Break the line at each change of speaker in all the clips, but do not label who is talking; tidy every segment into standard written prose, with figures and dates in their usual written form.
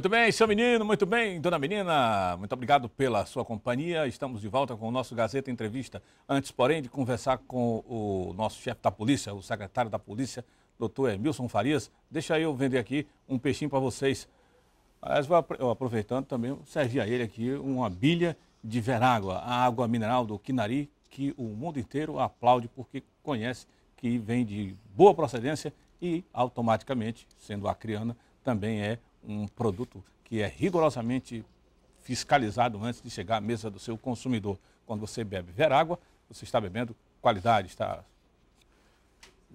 Muito bem, seu menino, muito bem, dona menina, muito obrigado pela sua companhia. Estamos de volta com o nosso Gazeta Entrevista. Antes, porém, de conversar com o nosso chefe da polícia, o secretário da polícia, doutor Emilson Farias, deixa eu vender aqui um peixinho para vocês. Mas vou aproveitando também, servi a ele aqui uma bilha de Verágua, a água mineral do Quinari, que o mundo inteiro aplaude porque conhece que vem de boa procedência e automaticamente, sendo acriana, também é um produto que é rigorosamente fiscalizado antes de chegar à mesa do seu consumidor. Quando você bebe Verágua, você está bebendo qualidade, está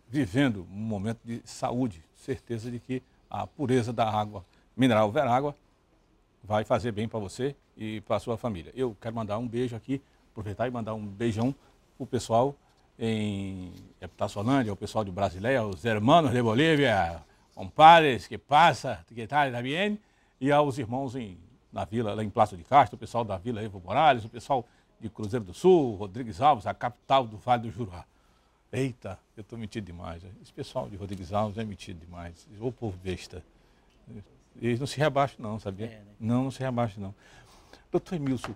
vivendo um momento de saúde, certeza de que a pureza da água mineral Verágua vai fazer bem para você e para a sua família. Eu quero mandar um beijo aqui, aproveitar e mandar um beijão para o pessoal em Epitaçolândia, o pessoal de Brasileia, os hermanos de Bolívia, compadres, que passa, que tal, está bem? E aos irmãos na vila, lá em Plácio de Castro, o pessoal da Vila Evo Morales, o pessoal de Cruzeiro do Sul, Rodrigues Alves, a capital do Vale do Jurá. Eita, eu estou metido demais. Esse pessoal de Rodrigues Alves é metido demais. O povo besta. Eles não se rebaixam não, sabia? Né? Não se rebaixam não. Doutor Emilson,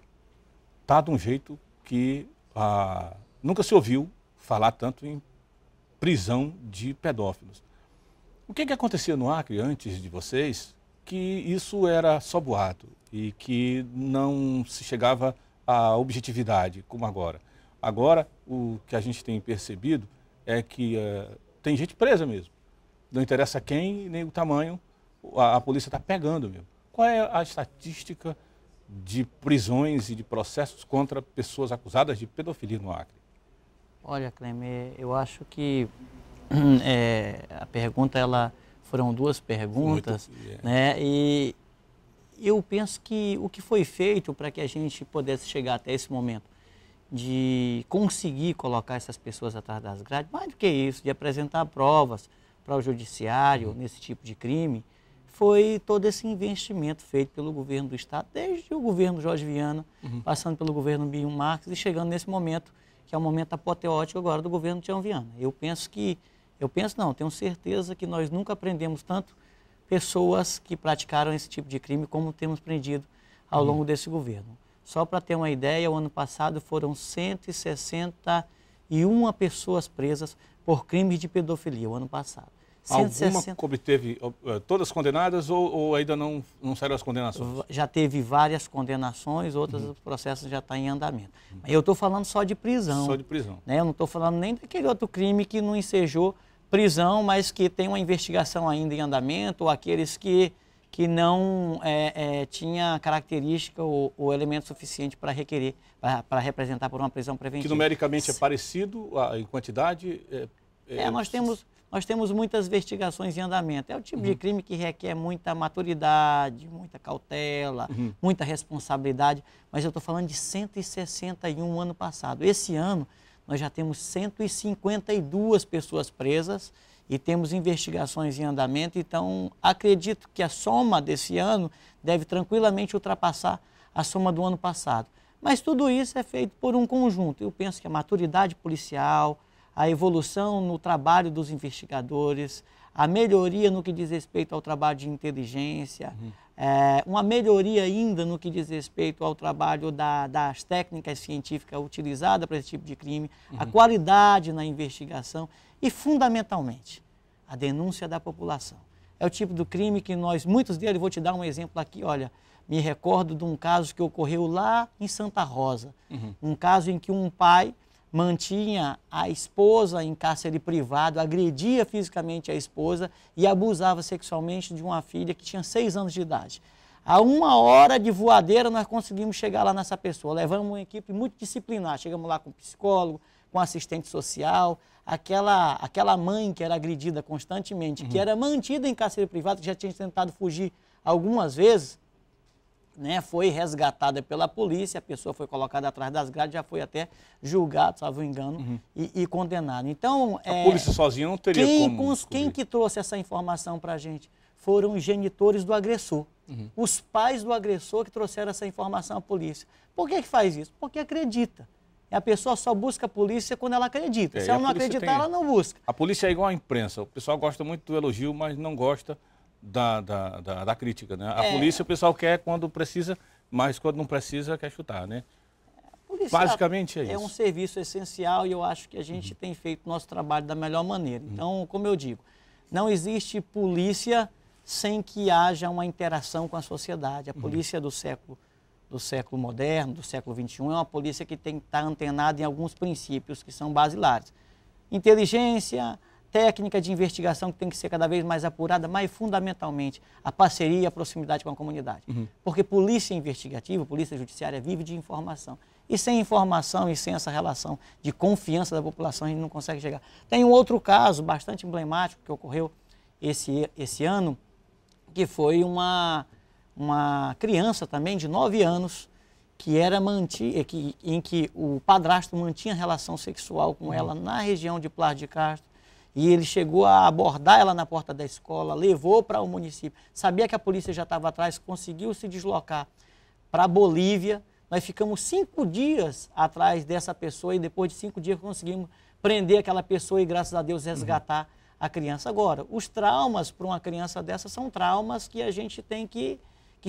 está de um jeito que nunca se ouviu falar tanto em prisão de pedófilos. O que acontecia no Acre antes de vocês, que isso era só boato e que não se chegava à objetividade como agora? Agora, o que a gente tem percebido é que tem gente presa mesmo. Não interessa quem, nem o tamanho, a polícia está pegando mesmo. Qual é a estatística de prisões e de processos contra pessoas acusadas de pedofilia no Acre?
Olha, Clemer, eu acho que a pergunta, foram duas perguntas, né? E eu penso que o que foi feito para que a gente pudesse chegar até esse momento de conseguir colocar essas pessoas atrás das grades, mais do que isso, de apresentar provas para o judiciário nesse tipo de crime, foi todo esse investimento feito pelo governo do Estado, desde o governo Jorge Viana, passando pelo governo Binho Marques e chegando nesse momento, que é o momento apoteótico agora do governo Tião Viana. Tenho certeza que nós nunca prendemos tanto pessoas que praticaram esse tipo de crime como temos prendido ao longo desse governo. Só para ter uma ideia, o ano passado foram 161 pessoas presas por crimes de pedofilia, o ano passado.
Alguma obteve todas condenadas ou ainda não saíram as condenações?
Já teve várias condenações, outros processos já estão em andamento. Mas eu estou falando só de prisão.
Só de prisão.
Né? Eu não estou falando nem daquele outro crime que não ensejou prisão, mas que tem uma investigação ainda em andamento, ou aqueles que não tinha característica ou elemento suficiente para requerer, para representar por uma prisão preventiva.
Que numericamente é parecido em quantidade?
Nós temos muitas investigações em andamento. É o tipo de crime que requer muita maturidade, muita cautela, muita responsabilidade. Mas eu estou falando de 161 ano passado. Esse ano, nós já temos 152 pessoas presas e temos investigações em andamento. Então, acredito que a soma desse ano deve tranquilamente ultrapassar a soma do ano passado. Mas tudo isso é feito por um conjunto. Eu penso que a maturidade policial, a evolução no trabalho dos investigadores, a melhoria no que diz respeito ao trabalho de inteligência, uma melhoria ainda no que diz respeito ao trabalho das técnicas científicas utilizadas para esse tipo de crime, a qualidade na investigação e, fundamentalmente, a denúncia da população. É o tipo do crime que muitos deles, vou te dar um exemplo aqui, olha, me recordo de um caso que ocorreu lá em Santa Rosa, um caso em que um pai mantinha a esposa em cárcere privado, agredia fisicamente a esposa e abusava sexualmente de uma filha que tinha 6 anos de idade. A 1 hora de voadeira nós conseguimos chegar lá nessa pessoa, levamos uma equipe multidisciplinar, chegamos lá com psicólogo, com assistente social, aquela mãe que era agredida constantemente, que era mantida em cárcere privado, que já tinha tentado fugir algumas vezes, né, foi resgatada pela polícia, a pessoa foi colocada atrás das grades, já foi até julgado, salvo engano, e condenado. Então,
a polícia sozinha não teria como...
Quem que trouxe essa informação para a gente? Foram os genitores do agressor. Os pais do agressor que trouxeram essa informação à polícia. Por que faz isso? Porque acredita. E a pessoa só busca a polícia quando ela acredita. Se ela não acreditar, ela não busca.
A polícia é igual à imprensa. O pessoal gosta muito do elogio, mas não gosta da crítica, né? A polícia o pessoal quer quando precisa, mas quando não precisa quer chutar, né? Basicamente é isso.
É um serviço essencial e eu acho que a gente tem feito nosso trabalho da melhor maneira. Então, como eu digo, não existe polícia sem que haja uma interação com a sociedade. A polícia do século moderno, do século XXI, é uma polícia que tem que estar antenada em alguns princípios que são basilares. Inteligência, técnica de investigação que tem que ser cada vez mais apurada, mas fundamentalmente a parceria e a proximidade com a comunidade. Porque polícia investigativa, polícia judiciária vive de informação. E sem informação e sem essa relação de confiança da população, a gente não consegue chegar. Tem um outro caso bastante emblemático que ocorreu esse ano, que foi uma criança também de 9 anos em que o padrasto mantinha relação sexual com ela na região de Plácido de Castro. E ele chegou a abordar ela na porta da escola, levou para o município. Sabia que a polícia já estava atrás, conseguiu se deslocar para a Bolívia. Nós ficamos 5 dias atrás dessa pessoa e depois de 5 dias conseguimos prender aquela pessoa e, graças a Deus, resgatar a criança. Agora, os traumas para uma criança dessa são traumas que a gente tem que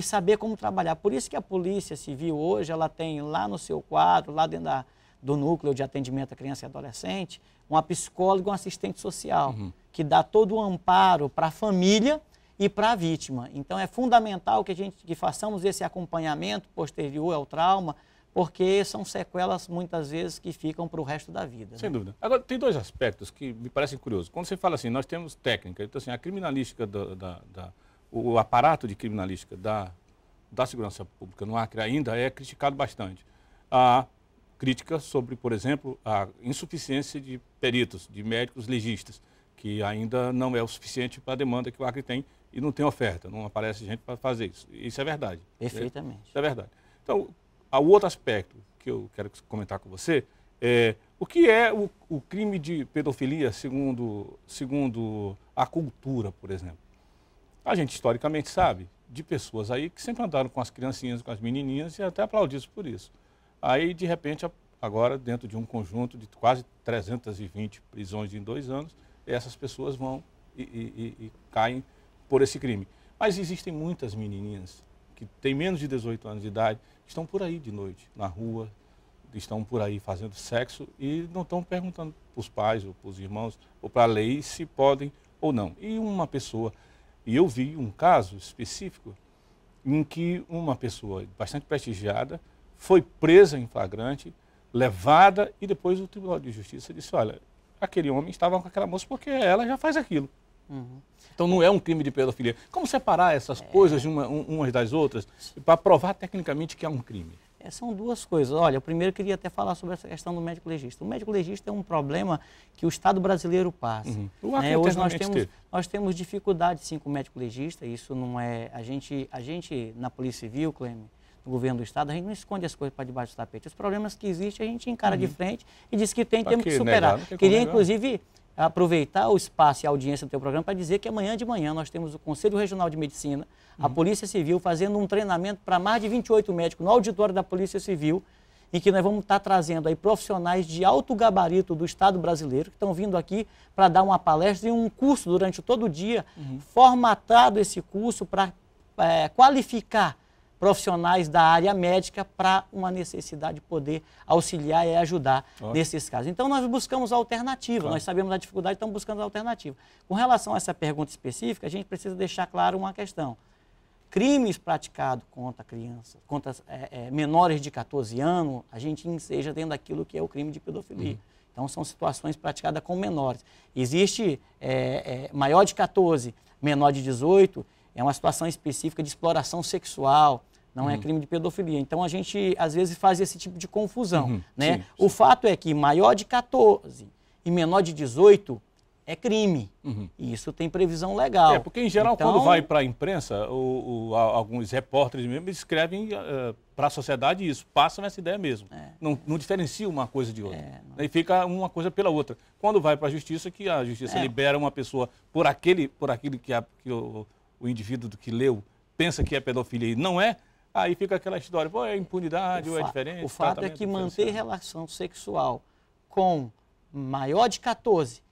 saber como trabalhar. Por isso que a Polícia Civil hoje, ela tem lá no seu quadro, lá dentro do núcleo de atendimento à criança e adolescente, uma psicóloga e um assistente social, que dá todo o amparo para a família e para a vítima. Então é fundamental que façamos esse acompanhamento posterior ao trauma, porque são sequelas muitas vezes que ficam para o resto da vida.
Sem dúvida. Agora, tem 2 aspectos que me parecem curiosos. Quando você fala assim, nós temos técnica, então assim, a criminalística, o aparato de criminalística da segurança pública no Acre ainda é criticado bastante. A crítica sobre, por exemplo, a insuficiência de peritos, de médicos legistas, que ainda não é o suficiente para a demanda que o Acre tem e não tem oferta, não aparece gente para fazer isso. Isso é verdade.
Perfeitamente.
Isso é verdade. Então, o outro aspecto que eu quero comentar com você é o que é o crime de pedofilia segundo a cultura, por exemplo. A gente historicamente sabe de pessoas aí que sempre andaram com as criancinhas, com as menininhas e até aplaudidos por isso. Aí, de repente, agora, dentro de um conjunto de quase 320 prisões em 2 anos, essas pessoas vão e caem por esse crime. Mas existem muitas menininhas que têm menos de 18 anos de idade, que estão por aí de noite, na rua, estão por aí fazendo sexo e não estão perguntando para os pais ou para os irmãos ou para a lei se podem ou não. E eu vi um caso específico em que uma pessoa bastante prestigiada foi presa em flagrante, levada e depois o Tribunal de Justiça disse, olha, aquele homem estava com aquela moça porque ela já faz aquilo. Então não é um crime de pedofilia. Como separar essas coisas umas das outras para provar tecnicamente que é um crime?
São 2 coisas. Olha, eu primeiro queria até falar sobre essa questão do médico legista. O médico legista é um problema que o Estado brasileiro passa. Hoje nós temos dificuldade sim com o médico legista, isso não é... A gente na Polícia Civil, Cleme, no governo do Estado, a gente não esconde as coisas para debaixo do tapete. Os problemas que existem a gente encara de frente e diz que temos que superar. Queria inclusive aproveitar o espaço e a audiência do teu programa para dizer que amanhã de manhã nós temos o Conselho Regional de Medicina, a Polícia Civil fazendo um treinamento para mais de 28 médicos no auditório da Polícia Civil, em que nós vamos estar trazendo aí profissionais de alto gabarito do Estado brasileiro, que estão vindo aqui para dar uma palestra e um curso durante todo o dia, formatado esse curso para qualificar profissionais da área médica para uma necessidade de poder auxiliar e ajudar nesses casos. Então, nós buscamos alternativa, nós sabemos da dificuldade, estamos buscando alternativa. Com relação a essa pergunta específica, a gente precisa deixar claro uma questão. Crimes praticados contra crianças, contra menores de 14 anos, a gente enseja dentro daquilo que é o crime de pedofilia. Então, são situações praticadas com menores. Existe maior de 14, menor de 18, é uma situação específica de exploração sexual, não é crime de pedofilia. Então, a gente, às vezes, faz esse tipo de confusão. Né? Sim. O fato é que maior de 14 e menor de 18 é crime. E isso tem previsão legal.
Porque, em geral, então, quando vai para a imprensa, alguns repórteres mesmo escrevem para a sociedade isso, passam essa ideia mesmo. Não diferencia uma coisa de outra. E fica uma coisa pela outra. Quando vai para a justiça, que a justiça libera uma pessoa por aquilo que o indivíduo que leu pensa que é pedofilia e não é, aí fica aquela história, pô, é impunidade ou é diferente.
O fato é que manter relação sexual com maior de 14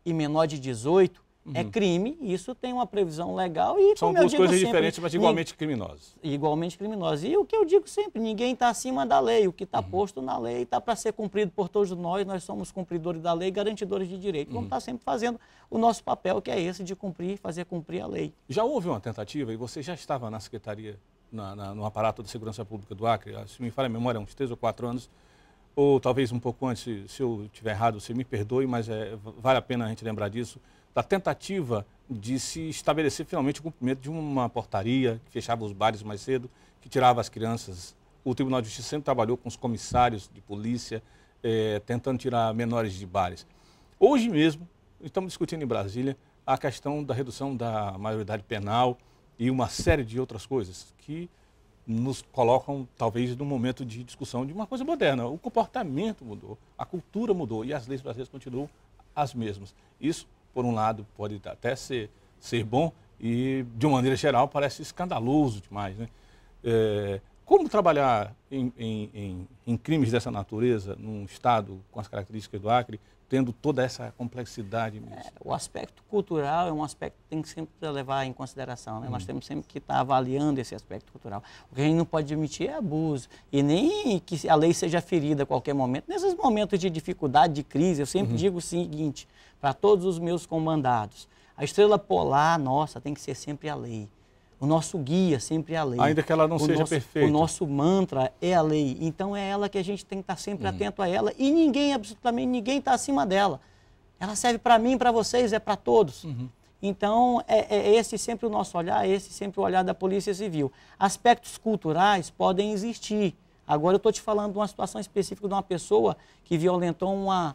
e menor de 18 é crime, isso tem uma previsão legal e,
são
como eu
duas
digo
coisas
sempre,
diferentes, mas igualmente criminosas.
Igualmente criminosas. E o que eu digo sempre, ninguém está acima da lei, o que está posto na lei está para ser cumprido por todos nós somos cumpridores da lei, garantidores de direito. Vamos estar sempre fazendo o nosso papel, que é esse de cumprir, fazer cumprir a lei.
Já houve uma tentativa, e você já estava na Secretaria, no aparato de Segurança Pública do Acre, se me falha a memória, uns 3 ou 4 anos, ou talvez um pouco antes, se eu estiver errado, você me perdoe, mas vale a pena a gente lembrar disso, da tentativa de se estabelecer finalmente o cumprimento de uma portaria que fechava os bares mais cedo, que tirava as crianças. O Tribunal de Justiça sempre trabalhou com os comissários de polícia, tentando tirar menores de bares. Hoje mesmo, estamos discutindo em Brasília a questão da redução da maioridade penal e uma série de outras coisas que nos colocam, talvez, num momento de discussão de uma coisa moderna. O comportamento mudou, a cultura mudou e as leis brasileiras continuam as mesmas. Isso, por um lado, pode até ser bom e, de uma maneira geral, parece escandaloso demais, né? Como trabalhar em crimes dessa natureza num estado com as características do Acre, tendo toda essa complexidade mesmo?
O aspecto cultural é um aspecto que tem que sempre levar em consideração, né? Nós temos sempre que estar avaliando esse aspecto cultural. O que a gente não pode admitir é abuso e nem que a lei seja ferida a qualquer momento. Nesses momentos de dificuldade, de crise, eu sempre digo o seguinte para todos os meus comandados: a estrela polar nossa tem que ser sempre a lei. O nosso guia sempre é a lei.
Ainda que ela não seja perfeita.
O nosso mantra é a lei. Então é ela que a gente tem que estar sempre atento a ela. E ninguém, absolutamente ninguém, está acima dela. Ela serve para mim, para vocês, é para todos. Então é esse sempre o nosso olhar, é esse sempre o olhar da Polícia Civil. Aspectos culturais podem existir. Agora eu estou te falando de uma situação específica de uma pessoa que violentou uma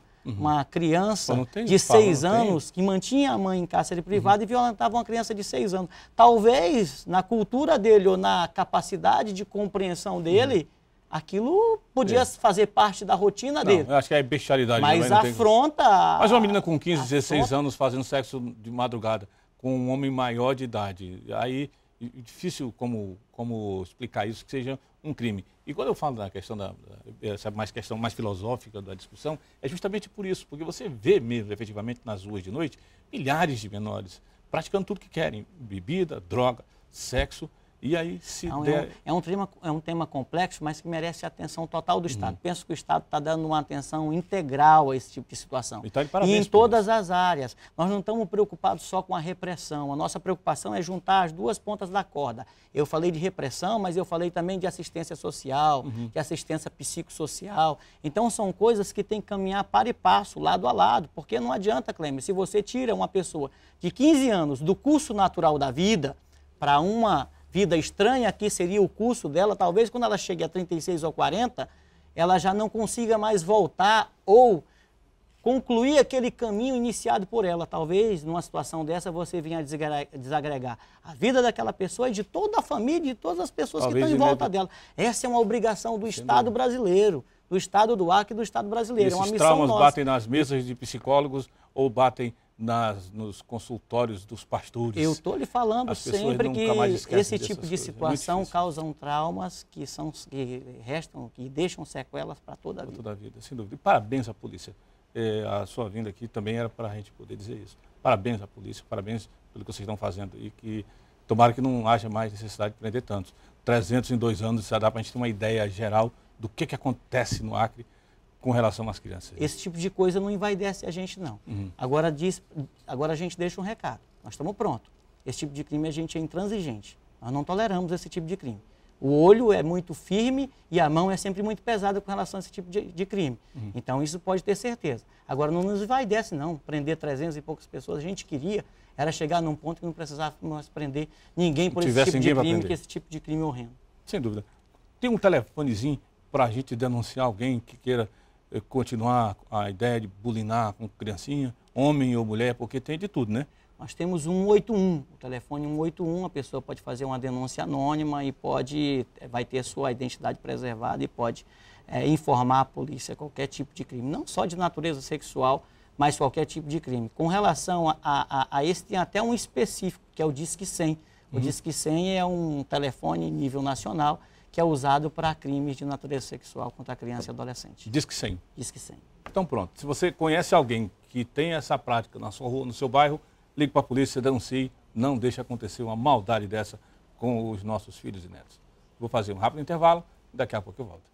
criança de 6 anos que mantinha a mãe em cárcere privado e violentava uma criança de 6 anos. Talvez, na cultura dele ou na capacidade de compreensão dele, aquilo podia fazer parte da rotina dele.
Eu acho que é bestialidade.
Mas afronta...
Mas uma menina com 15, 16 anos fazendo sexo de madrugada com um homem maior de idade, aí é difícil como explicar isso que seja um crime. E quando eu falo da questão essa questão mais filosófica da discussão, é justamente por isso, porque você vê mesmo, efetivamente, nas ruas de noite, milhares de menores praticando tudo que querem, bebida, droga, sexo, e aí se der...
É um tema complexo, mas que merece a atenção total do Estado. Penso que o Estado está dando uma atenção integral a esse tipo de situação. E em todas as áreas. Nós não estamos preocupados só com a repressão. A nossa preocupação é juntar as duas pontas da corda. Eu falei de repressão, mas eu falei também de assistência social, de assistência psicossocial. Então, são coisas que têm que caminhar para e passo, lado a lado. Porque não adianta, Clemer, se você tira uma pessoa de 15 anos do curso natural da vida para uma vida estranha, que seria o curso dela, talvez quando ela chegue a 36 ou 40, ela já não consiga mais voltar ou concluir aquele caminho iniciado por ela. Talvez, numa situação dessa, você venha desagregar a vida daquela pessoa e de toda a família, de todas as pessoas que estão em volta dela. Essa é uma obrigação do Estado brasileiro, do Estado do Acre e do Estado brasileiro. É uma missão nossa.
Esses traumas batem nas mesas de psicólogos ou batem nos consultórios dos pastores?
Eu estou lhe falando sempre que esse tipo de situação causam traumas que restam, que deixam sequelas para toda a vida.
Para toda a vida, sem dúvida. E parabéns à polícia. A sua vinda aqui também era para a gente poder dizer isso. Parabéns à polícia, parabéns pelo que vocês estão fazendo e que tomara que não haja mais necessidade de prender tantos. 300 em 2 anos, isso dá para a gente ter uma ideia geral do que acontece no Acre com relação às crianças.
Esse tipo de coisa não envaidece a gente, não. Agora a gente deixa um recado. Nós estamos prontos. Esse tipo de crime a gente é intransigente. Nós não toleramos esse tipo de crime. O olho é muito firme e a mão é sempre muito pesada com relação a esse tipo de crime. Então isso pode ter certeza. Agora não nos envaidece, não. Prender 300 e poucas pessoas, a gente queria era chegar num ponto que não precisava mais prender ninguém por esse tipo de crime, que esse tipo de crime horrendo.
Sem dúvida. Tem um telefonezinho para a gente denunciar alguém que queira continuar a ideia de bulinar com criancinha, homem ou mulher, porque tem de tudo, né?
Nós temos 181, o telefone 181, a pessoa pode fazer uma denúncia anônima e vai ter sua identidade preservada e pode informar a polícia qualquer tipo de crime, não só de natureza sexual, mas qualquer tipo de crime. Com relação a esse, tem até um específico, que é o Disque 100. O Disque 100 é um telefone nível nacional, que é usado para crimes de natureza sexual contra a criança e adolescente.
Disque 100.
Disque 100.
Então pronto, se você conhece alguém que tem essa prática na sua rua, no seu bairro, ligue para a polícia, denuncie, não deixe acontecer uma maldade dessa com os nossos filhos e netos. Vou fazer um rápido intervalo, daqui a pouco eu volto.